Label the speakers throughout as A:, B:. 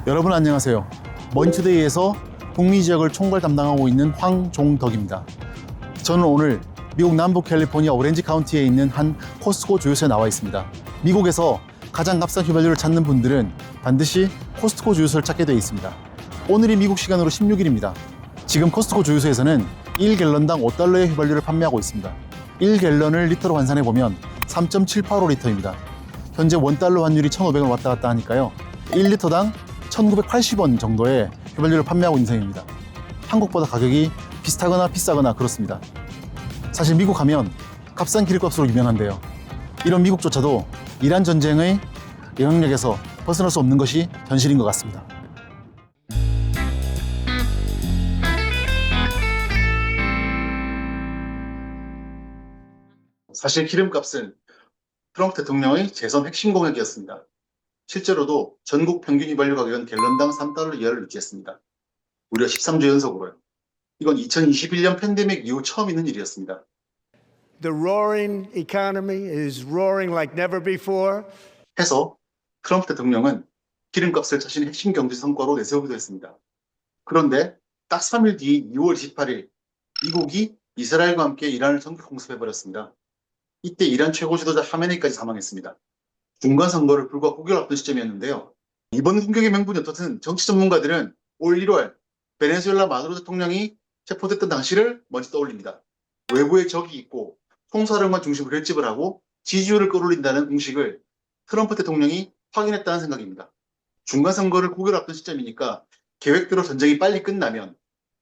A: 여러분 안녕하세요. 머니투데이에서 북미 지역을 총괄 담당하고 있는 황종덕입니다. 저는 오늘 미국 남부 캘리포니아 오렌지 카운티에 있는 한 코스트코 주유소에 나와 있습니다. 미국에서 가장 값싼 휘발유를 찾는 분들은 반드시 코스트코 주유소를 찾게 되어 있습니다. 오늘이 미국 시간으로 16일입니다. 지금 코스트코 주유소에서는 1갤런당 5달러의 휘발유를 판매하고 있습니다. 1갤런을 리터로 환산해보면 3.785리터입니다. 현재 1달러 환율이 1,500원 왔다 갔다 하니까요. 1리터당 1,980원 정도의 휘발유를 판매하고 있는 셈입니다. 한국보다 가격이 비슷하거나 비싸거나 그렇습니다. 사실 미국 하면 값싼 기름값으로 유명한데요. 이런 미국조차도 이란 전쟁의 영향력에서 벗어날 수 없는 것이 현실인 것 같습니다. 사실 기름값은 트럼프 대통령의 재선 핵심 공약이었습니다. 실제로도 전국 평균 휘발유 가격은 갤런당 3달러 이하를 유지했습니다. 무려 13주 연속으로요. 이건 2021년 팬데믹 이후 처음 있는 일이었습니다.
B: The roaring economy is roaring like never before.
A: 해서 트럼프 대통령은 기름값을 자신의 핵심 경제 성과로 내세우기도 했습니다. 그런데 딱 3일 뒤 2월 28일 미국이 이스라엘과 함께 이란을 전격 공습해버렸습니다. 이때 이란 최고 지도자 하메네이까지 사망했습니다. 중간선거를 불과 9개월 앞둔 시점이었는데요. 이번 공격의 명분이 어떻든 정치 전문가들은 올 1월 베네수엘라 마두로 대통령이 체포됐던 당시를 먼저 떠올립니다. 외부에 적이 있고 총사령관 중심으로 결집을 하고 지지율을 끌어올린다는 공식을 트럼프 대통령이 확인했다는 생각입니다. 중간선거를 9개월 앞둔 시점이니까 계획대로 전쟁이 빨리 끝나면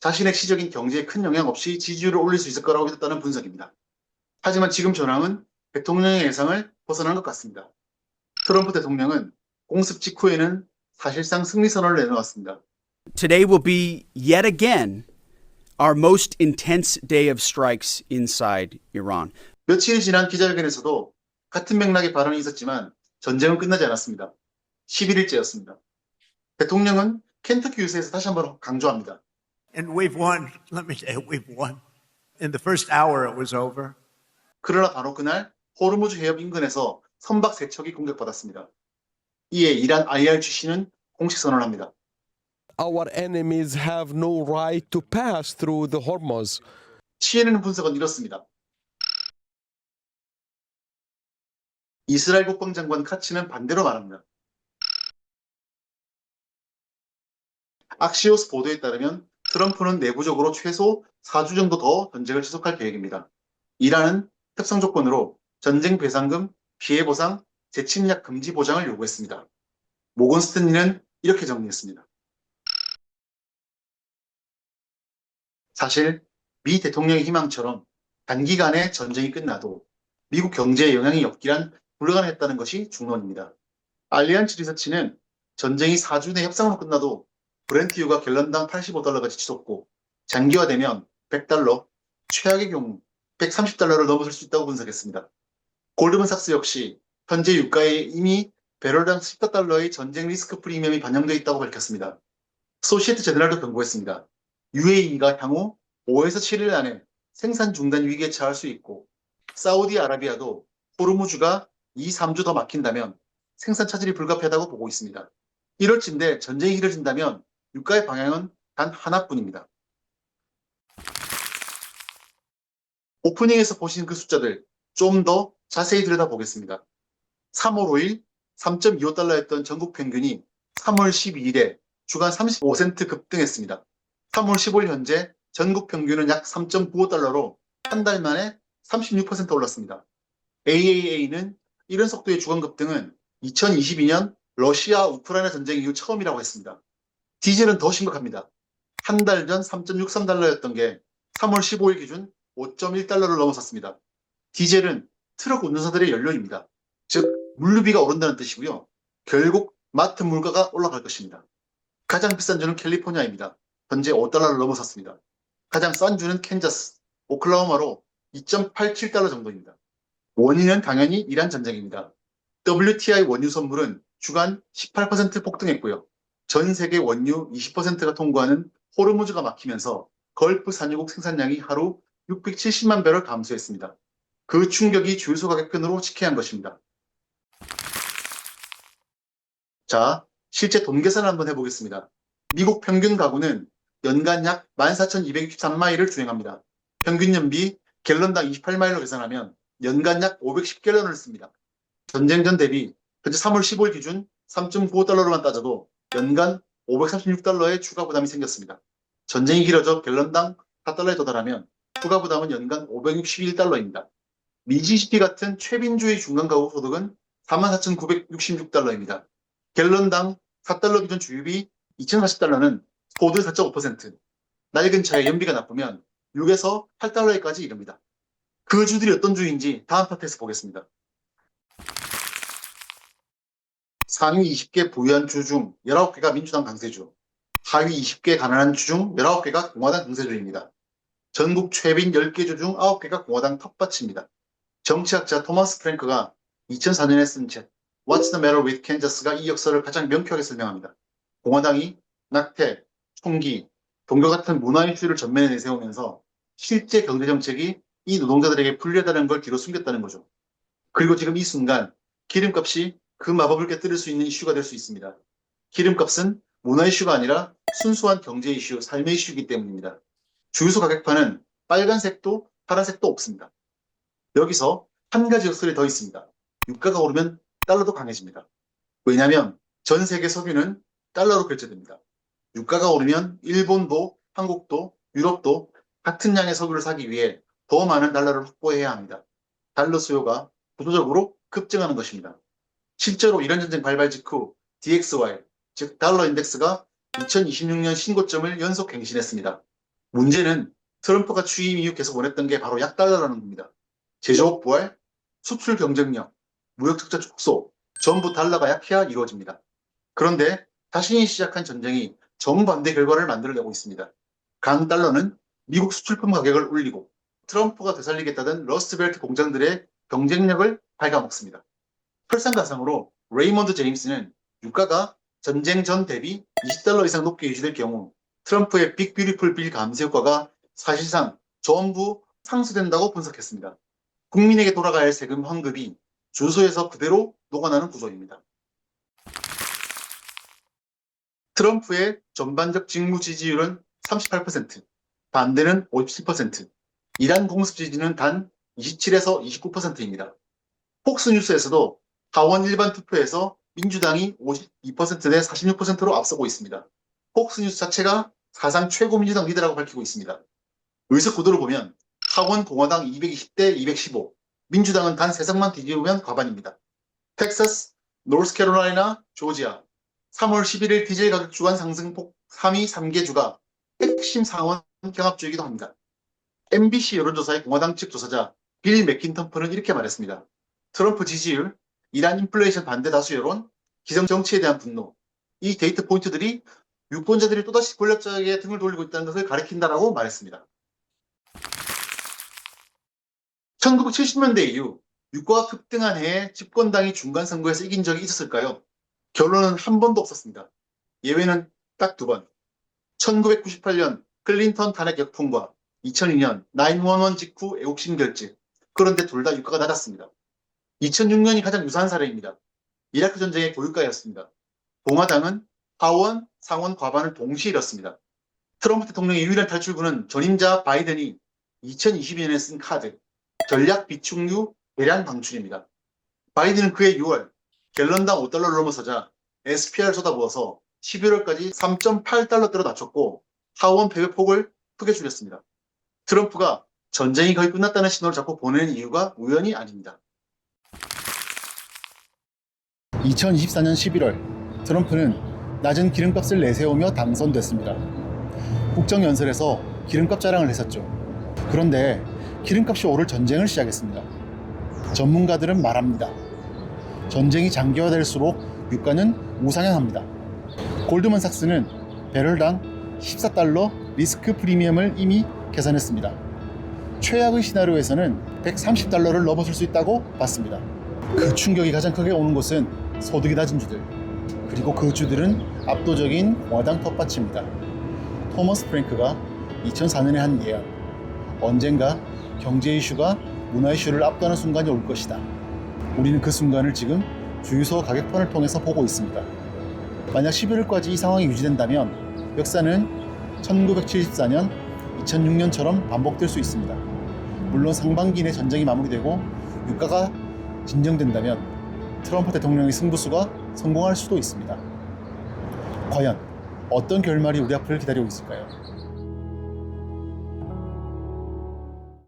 A: 자신의 시적인 경제에 큰 영향 없이 지지율을 올릴 수 있을 거라고 믿었다는 분석입니다. 하지만 지금 전황은 대통령의 예상을 벗어난 것 같습니다. 트럼프 대통령은 공습 직후에는 사실상 승리 선언을 내놓았습니다.
C: Today will be yet again our most intense day of strikes inside Iran.
A: 며칠이 지난 기자회견에서도 같은 맥락의 발언이 있었지만 전쟁은 끝나지 않았습니다. 11일째였습니다. 대통령은 켄터키 유세에서 다시 한번 강조합니다.
B: And we've won. Let me say, we've won. In the first hour, it was over.
A: 그러나 바로 그날 호르무즈 해협 인근에서 선박 3척이 공격받았습니다. 이에 이란 IRGC는 공식 선언을 합니다.
D: Our enemies have no right to pass through the Hormuz.
A: CNN 분석은 이렇습니다. 이스라엘 국방장관 카츠는 반대로 말합니다. 악시오스 보도에 따르면 트럼프는 내부적으로 최소 4주 정도 더 전쟁을 지속할 계획입니다. 이란은 협상 조건으로 전쟁 배상금, 피해 보상, 재침략 금지 보장을 요구했습니다. 모건 스탠리는 이렇게 정리했습니다. 사실 미 대통령의 희망처럼 단기간에 전쟁이 끝나도 미국 경제에 영향이 없기란 불가능했다는 것이 중론입니다. 알리안츠 리서치는 전쟁이 4주 내 협상으로 끝나도 브렌트유가 갤런당 85달러까지 치솟고 장기화되면 100달러, 최악의 경우 130달러를 넘어설 수 있다고 분석했습니다. 골드만삭스 역시 현재 유가에 이미 배럴당 14달러의 전쟁 리스크 프리미엄이 반영되어 있다고 밝혔습니다. 소시에트 제너럴도 경고했습니다. UAE가 향후 5에서 7일 안에 생산 중단 위기에 처할 수 있고 사우디아라비아도 호르무즈가 2, 3주 더 막힌다면 생산 차질이 불가피하다고 보고 있습니다. 1월쯤인데 전쟁이 길어진다면 유가의 방향은 단 하나뿐입니다. 오프닝에서 보신 그 숫자들 좀 더 자세히 들여다보겠습니다. 3월 5일 3.25달러였던 전국 평균이 3월 12일에 주간 35센트 급등했습니다. 3월 15일 현재 전국 평균은 약 3.95달러로 한 달 만에 36% 올랐습니다. AAA는 이런 속도의 주간 급등은 2022년 러시아 우크라이나 전쟁 이후 처음이라고 했습니다. 디젤은 더 심각합니다. 한 달 전 3.63달러였던 게 3월 15일 기준 5.1달러를 넘어섰습니다. 디젤은 트럭 운전사들의 연료입니다. 즉 물류비가 오른다는 뜻이고요. 결국 마트 물가가 올라갈 것입니다. 가장 비싼 주는 캘리포니아입니다. 현재 5달러를 넘어섰습니다. 가장 싼 주는 캔자스, 오클라호마로 2.87달러 정도입니다. 원인은 당연히 이란 전쟁입니다. WTI 원유 선물은 주간 18% 폭등했고요. 전 세계 원유 20%가 통과하는 호르무즈가 막히면서 걸프 산유국 생산량이 하루 670만 배럴 감소했습니다. 그 충격이 주유소 가격 편으로 직회한 것입니다. 자, 실제 돈 계산을 한번 해보겠습니다. 미국 평균 가구는 연간 약 14,263마일을 주행합니다. 평균 연비 갤런당 28마일로 계산하면 연간 약 510갤런을 씁니다. 전쟁 전 대비 현재 3월 15일 기준 3.95달러로만 따져도 연간 536달러의 추가 부담이 생겼습니다. 전쟁이 길어져 갤런당 4달러에 도달하면 추가 부담은 연간 561달러입니다. 미시시피 같은 최빈주의 중간 가구 소득은 44,966달러입니다. 갤런당 4달러 기준 주유비 2,040달러는 소득 4.5%, 낡은 차의 연비가 나쁘면 6에서 8달러에까지 이릅니다. 그 주들이 어떤 주인지 다음 파트에서 보겠습니다. 상위 20개 부유한 주 중 19개가 민주당 강세주, 하위 20개 가난한 주 중 19개가 공화당 강세주입니다. 전국 최빈 10개 주 중 9개가 공화당 텃밭입니다. 정치학자 토마스 프랭크가 2004년에 쓴 책 What's the Matter with Kansas가 이 역사를 가장 명쾌하게 설명합니다. 공화당이 낙태, 총기, 종교 같은 문화 이슈를 전면에 내세우면서 실제 경제정책이 이 노동자들에게 불리하다는 걸 뒤로 숨겼다는 거죠. 그리고 지금 이 순간 기름값이 그 마법을 깨뜨릴 수 있는 이슈가 될 수 있습니다. 기름값은 문화 이슈가 아니라 순수한 경제 이슈, 삶의 이슈이기 때문입니다. 주유소 가격판은 빨간색도 파란색도 없습니다. 여기서 한 가지 역설이 더 있습니다. 유가가 오르면 달러도 강해집니다. 왜냐하면 전 세계 석유는 달러로 결제됩니다. 유가가 오르면 일본도 한국도 유럽도 같은 양의 석유를 사기 위해 더 많은 달러를 확보해야 합니다. 달러 수요가 구조적으로 급증하는 것입니다. 실제로 이란 전쟁 발발 직후 DXY, 즉 달러 인덱스가 2026년 신고점을 연속 갱신했습니다. 문제는 트럼프가 취임 이후 계속 원했던 게 바로 약달러라는 겁니다. 제조업 부활, 수출 경쟁력, 무역 적자 축소, 전부 달러가 약해야 이루어집니다. 그런데 자신이 시작한 전쟁이 정반대 결과를 만들어내고 있습니다. 강달러는 미국 수출품 가격을 올리고 트럼프가 되살리겠다던 러스트벨트 공장들의 경쟁력을 갉아먹습니다. 설상가상으로 레이먼드 제임스는 유가가 전쟁 전 대비 20달러 이상 높게 유지될 경우 트럼프의 빅 뷰티풀 빌 감세 효과가 사실상 전부 상쇄된다고 분석했습니다. 국민에게 돌아가야 할 세금 환급이 주소에서 그대로 녹아나는 구조입니다. 트럼프의 전반적 직무 지지율은 38%, 반대는 57%, 이란 공습 지지는 단 27에서 29%입니다. 폭스뉴스에서도 하원 일반 투표에서 민주당이 52%대 46%로 앞서고 있습니다. 폭스뉴스 자체가 사상 최고 민주당 리더라고 밝히고 있습니다. 의석 구도를 보면 하원 공화당 220대 215, 민주당은 단 3석만 뒤집으면 과반입니다. 텍사스, 노스캐롤라이나, 조지아, 3월 11일 디젤 가격 주간 상승폭 3위 3개 주가 핵심 상원 경합주이기도 합니다. MBC 여론조사의 공화당 측 조사자 빌 맥킨턴프는 이렇게 말했습니다. 트럼프 지지율, 이란 인플레이션 반대 다수 여론, 기성정치에 대한 분노, 이 데이터 포인트들이 유권자들이 또다시 권력자에게 등을 돌리고 있다는 것을 가리킨다라고 말했습니다. 1970년대 이후 유가가 급등한 해에 집권당이 중간선거에서 이긴 적이 있었을까요? 결론은 한 번도 없었습니다. 예외는 딱 2번. 1998년 클린턴 탄핵 역풍과 2002년 911 직후 애국심 결집. 그런데 둘 다 유가가 낮았습니다. 2006년이 가장 유사한 사례입니다. 이라크 전쟁의 고유가였습니다. 공화당은 하원, 상원 과반을 동시에 잃었습니다. 트럼프 대통령의 유일한 탈출구는 전임자 바이든이 2022년에 쓴 카드, 전략 비축유 대량 방출입니다. 바이든은 그해 6월 갤런당 5달러를 넘어서자 SPR 쏟아부어서 11월까지 3.8달러대로 낮췄고 하원 패배 폭을 크게 줄였습니다. 트럼프가 전쟁이 거의 끝났다는 신호를 자꾸 보내는 이유가 우연이 아닙니다.
E: 2024년 11월 트럼프는 낮은 기름값을 내세우며 당선됐습니다. 국정연설에서 기름값 자랑을 했었죠. 그런데 기름값이 오를 전쟁을 시작했습니다. 전문가들은 말합니다. 전쟁이 장기화될수록 유가는 우상향합니다. 골드만삭스는 배럴당 14달러 리스크 프리미엄을 이미 계산했습니다. 최악의 시나리오에서는 130달러를 넘어설 수 있다고 봤습니다. 그 충격이 가장 크게 오는 곳은 소득이 낮은 주들, 그리고 그 주들은 압도적인 공화당 텃밭입니다. 토머스 프랭크가 2004년에 한 예언, 언젠가 경제 이슈가 문화 이슈를 압도하는 순간이 올 것이다. 우리는 그 순간을 지금 주유소 가격판을 통해서 보고 있습니다. 만약 11월까지 이 상황이 유지된다면 역사는 1974년, 2006년처럼 반복될 수 있습니다. 물론 상반기 내 전쟁이 마무리되고 유가가 진정된다면 트럼프 대통령의 승부수가 성공할 수도 있습니다. 과연 어떤 결말이 우리 앞을 기다리고 있을까요?